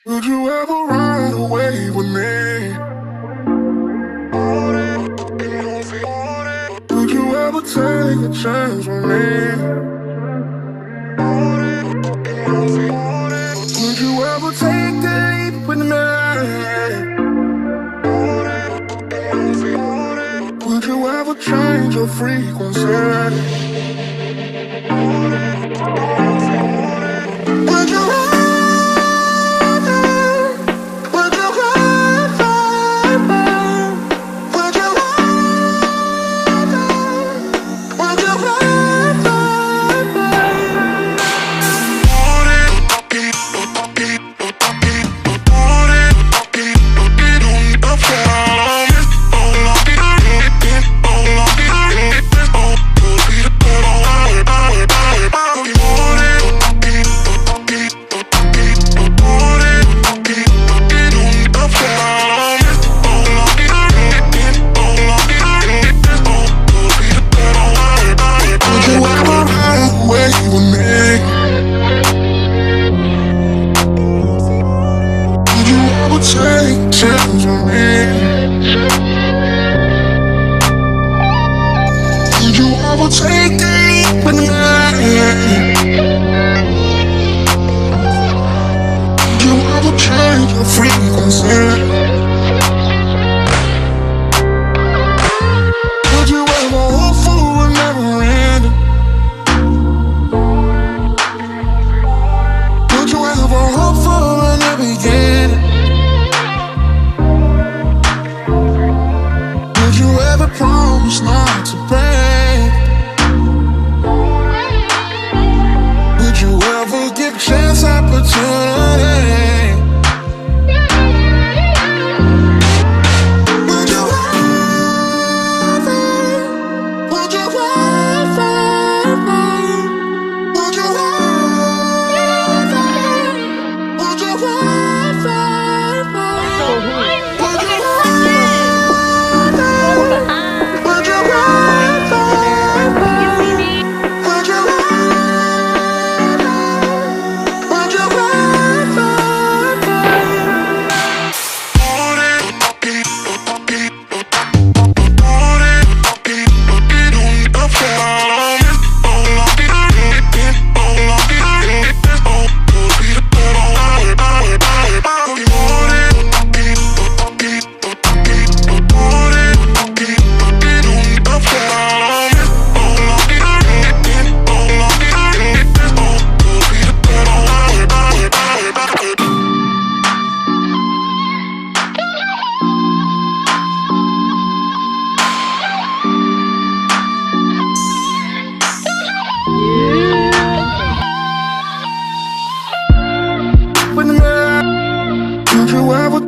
Would you ever ride away with me? Would you ever take a chance with me? Would you ever take the leap with me? Would you ever change your frequency? Would you take chances with me? Would you ever take the leap with me? Would you ever change your frequency? Would you ever hope for a never ending? Would you ever hope for a never beginning? Promise not to break. Would you ever give a chance opportunity? Would you ever? Would you ever? Would you ever? Would you ever? Would you ever